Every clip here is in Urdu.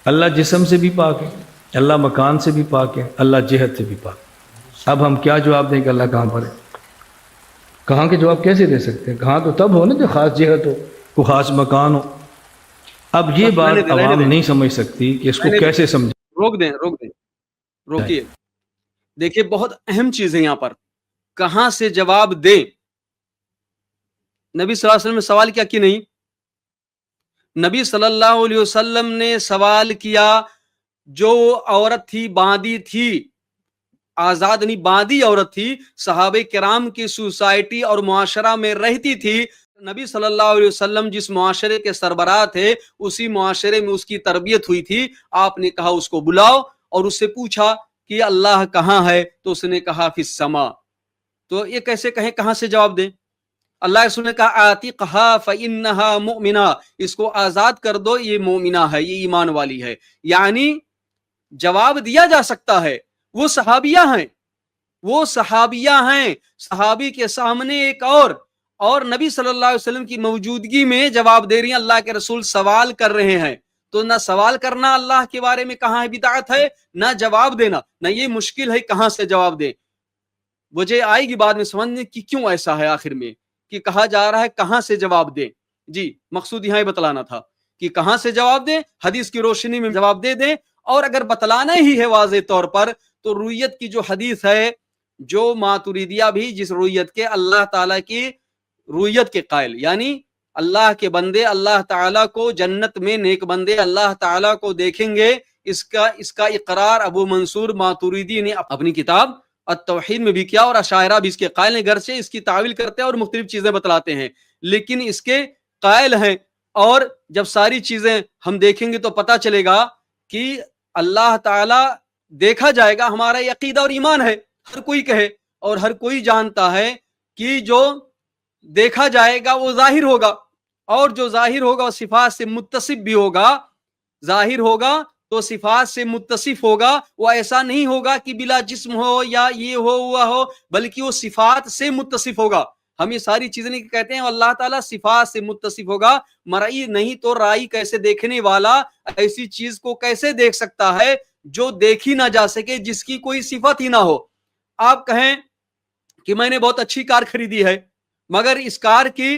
اللہ جسم سے بھی پاک ہے، اللہ مکان سے بھی پاک ہے، اللہ جہت سے بھی پاک ہے۔ اب ہم کیا جواب دیں کہ اللہ کہاں پر ہے؟ کہاں کے جواب کیسے دے سکتے ہیں؟ کہاں تو تب ہو نا جو خاص جہت ہو، کوئی خاص مکان ہو۔ اب یہ بس بات رہنے عوام دیں، نہیں سمجھ سکتی کہ اس کو رہنے دیں، کیسے سمجھیں۔ روک دیں، روکیے۔ دیکھیے بہت اہم چیز ہے یہاں پر، کہاں سے جواب دیں۔ نبی صلی اللہ علیہ وسلم نے سوال کیا کہ نہیں؟ نبی صلی اللہ علیہ وسلم نے سوال کیا، جو عورت تھی باندی تھی، آزاد نہیں باندی عورت تھی، صحابہ کرام کی سوسائٹی اور معاشرہ میں رہتی تھی، نبی صلی اللہ علیہ وسلم جس معاشرے کے سربراہ تھے اسی معاشرے میں اس کی تربیت ہوئی تھی۔ آپ نے کہا اس کو بلاؤ اور اس سے پوچھا کہ اللہ کہاں ہے، تو اس نے کہا فی السما۔ تو یہ کیسے کہیں، کہاں سے جواب دیں؟ اللہ رسول نے کہا آتقھا فإنھا مؤمنہ، اس کو آزاد کر دو، یہ مومنہ ہے، یہ ایمان والی ہے۔ یعنی جواب دیا جا سکتا ہے، وہ صحابیہ ہیں، وہ صحابیہ ہیں، صحابی کے سامنے ایک اور نبی صلی اللہ علیہ وسلم کی موجودگی میں جواب دے رہی ہیں، اللہ کے رسول سوال کر رہے ہیں۔ تو نہ سوال کرنا اللہ کے بارے میں کہاں ہے بدعت ہے، نہ جواب دینا، نہ یہ مشکل ہے کہاں سے جواب دیں۔ وجہ آئے گی بعد میں سمجھنے کی کیوں ایسا ہے آخر میں کہ کہا جا رہا ہے کہاں سے جواب دیں۔ جی مقصود یہاں بتلانا تھا کہ کہاں سے جواب دیں، حدیث کی روشنی میں جواب دے دیں، اور اگر بتلانا ہی ہے واضح طور پر تو رویت کی جو حدیث ہے، جو ماتریدیہ بھی جس رویت کے اللہ تعالیٰ کی رویت کے قائل، یعنی اللہ کے بندے اللہ تعالیٰ کو جنت میں، نیک بندے اللہ تعالیٰ کو دیکھیں گے، اس کا اقرار ابو منصور ماتریدی نے اپنی کتاب التوحید میں بھی کیا، اور اشاعرہ بھی اس کے قائل ہیں، گرچہ اس کی تعویل کرتے ہیں اور مختلف چیزیں بتلاتے ہیں، لیکن اس کے قائل ہیں۔ اور جب ساری چیزیں ہم دیکھیں گے تو پتہ چلے گا کہ اللہ تعالیٰ دیکھا جائے گا، ہمارا یہ عقیدہ اور ایمان ہے، ہر کوئی کہے اور ہر کوئی جانتا ہے کہ جو دیکھا جائے گا وہ ظاہر ہوگا، اور جو ظاہر ہوگا وہ صفات سے متصف بھی ہوگا، ظاہر ہوگا تو صفات سے متصف ہوگا، وہ ایسا نہیں ہوگا کہ بلا جسم ہو یا یہ ہو ہوا ہو، بلکہ وہ صفات سے متصف ہوگا۔ ہم یہ ساری چیزیں نہیں کہتے ہیں اللہ تعالیٰ صفات سے متصف ہوگا، مرئی نہیں تو رائی کیسے دیکھنے والا ایسی چیز کو کیسے دیکھ سکتا ہے جو دیکھی نہ جا سکے، جس کی کوئی صفت ہی نہ ہو۔ آپ کہیں کہ میں نے بہت اچھی کار خریدی ہے، مگر اس کار کی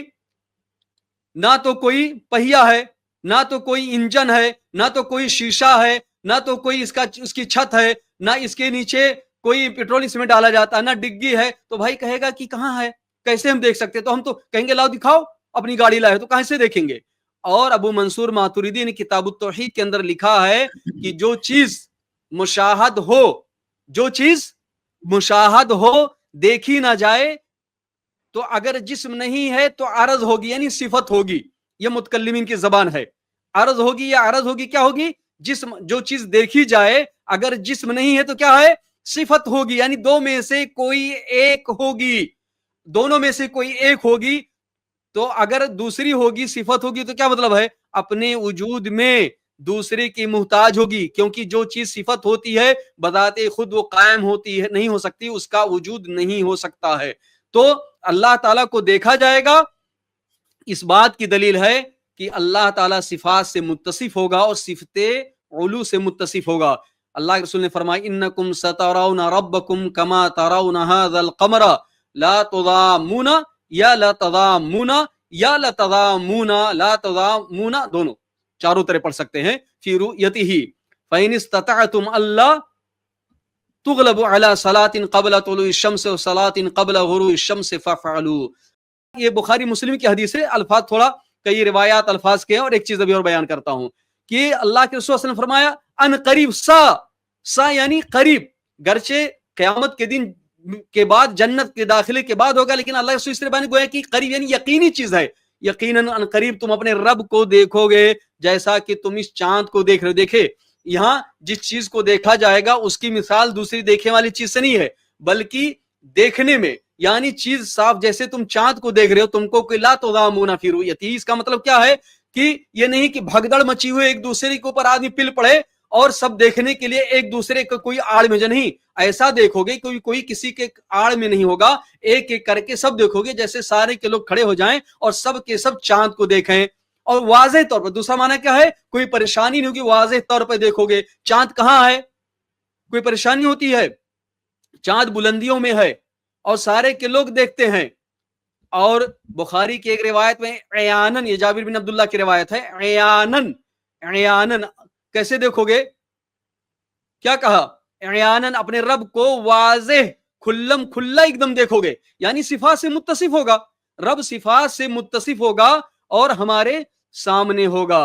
نہ تو کوئی پہیا ہے، نہ تو کوئی انجن ہے، نہ تو کوئی شیشہ ہے، نہ تو کوئی اس کی چھت ہے، نہ اس کے نیچے کوئی پیٹرول اس میں ڈالا جاتا ہے، نہ ڈگی ہے، تو بھائی کہے گا کہ کہاں ہے، کیسے ہم دیکھ سکتے؟ تو ہم تو کہیں گے لاؤ دکھاؤ اپنی گاڑی لائے، تو کہاں سے دیکھیں گے؟ اور ابو منصور ماتریدی نے کتاب التوحید کے اندر لکھا ہے کہ جو چیز مشاہد ہو، جو چیز مشاہد ہو، دیکھی نہ جائے، تو اگر جسم نہیں ہے تو عرض ہوگی، یعنی صفت ہوگی۔ یہ متکلمین کی زبان ہے، عرض ہوگی یا عرض ہوگی، کیا ہوگی؟ جسم، جو چیز دیکھی جائے اگر جسم نہیں ہے تو کیا ہے؟ صفت ہوگی، یعنی دو میں سے کوئی ایک ہوگی، دونوں میں سے کوئی ایک ہوگی۔ تو اگر دوسری ہوگی، صفت ہوگی، تو کیا مطلب ہے؟ اپنے وجود میں دوسرے کی محتاج ہوگی، کیونکہ جو چیز صفت ہوتی ہے بذات خود وہ قائم ہوتی ہے، نہیں ہو سکتی، اس کا وجود نہیں ہو سکتا ہے۔ تو اللہ تعالیٰ کو دیکھا جائے گا، اس بات کی دلیل ہے کہ اللہ تعالیٰ صفات سے متصف ہوگا اور صفت علو سے متصف ہوگا۔ اللہ کے رسول نے فرمایا انکم سترون ربکم کما ترون ھذا القمر لا تضامون، یا لا تضامون، یا لا تضامون، لا تضامون، دونوں چاروں طرح پڑھ سکتے ہیں، فی رؤیتہ فإن استطعتم اللہ تغلب على صلاة قبل طلوع الشمس و صلاة قبل غروب الشمس فافعلوا۔ یہ بخاری مسلم کی حدیث ہے، الفاظ تھوڑا کئی روایات الفاظ کے ہیں، اور ایک چیز ابھی اور بیان کرتا ہوں کہ اللہ کے رسول صلی اللہ علیہ وسلم نے فرمایا ان قریب، سا یعنی قریب، گرچہ قیامت کے دن کے بعد جنت کے داخلے کے بعد ہوگا، لیکن اللہ کے رسول اس طرح گویا کہ قریب یعنی یقینی چیز ہے، یقیناً ان قریب تم اپنے رب کو دیکھو گے جیسا کہ تم اس چاند کو دیکھ رہے ہو۔ دیکھے یہاں جس چیز کو دیکھا جائے گا اس کی مثال دوسری دیکھنے والی چیز سے نہیں ہے، بلکہ دیکھنے میں، یعنی چیز صاف، جیسے تم چاند کو دیکھ رہے ہو، تم کو لا تضامون فی رؤیتہ، اس کا مطلب کیا ہے کہ یہ نہیں کہ بھگدڑ مچی ہوئے ایک دوسرے کے اوپر آدمی پل پڑے اور سب دیکھنے کے لیے ایک دوسرے کو کوئی آڑ میں، جو نہیں ایسا دیکھو گے، کوئی کسی کے آڑ میں نہیں ہوگا، ایک ایک کر کے سب دیکھو گے، جیسے سارے کے لوگ کھڑے ہو جائیں اور سب کے سب چاند کو دیکھیں، اور واضح طور پر. دوسرا معنی کیا ہے؟ کوئی پریشانی نہیں ہوگی, واضح طور پر دیکھو گے. چاند کہاں ہے؟ کوئی پریشانی ہوتی ہے؟ چاند بلندیوں میں ہے اور سارے کے لوگ دیکھتے ہیں. اور بخاری کی ایک روایت میں عیانن, یہ جابر بن عبداللہ کی روایت ہے, عیانن, عیانن کیسے دیکھو گے؟ کیا کہا؟ عیانن, اپنے رب کو واضح کھلم کھلا ایک دم دیکھو گے, یعنی صفات سے متصف ہوگا. رب صفات سے متصف ہوگا اور ہمارے سامنے ہوگا.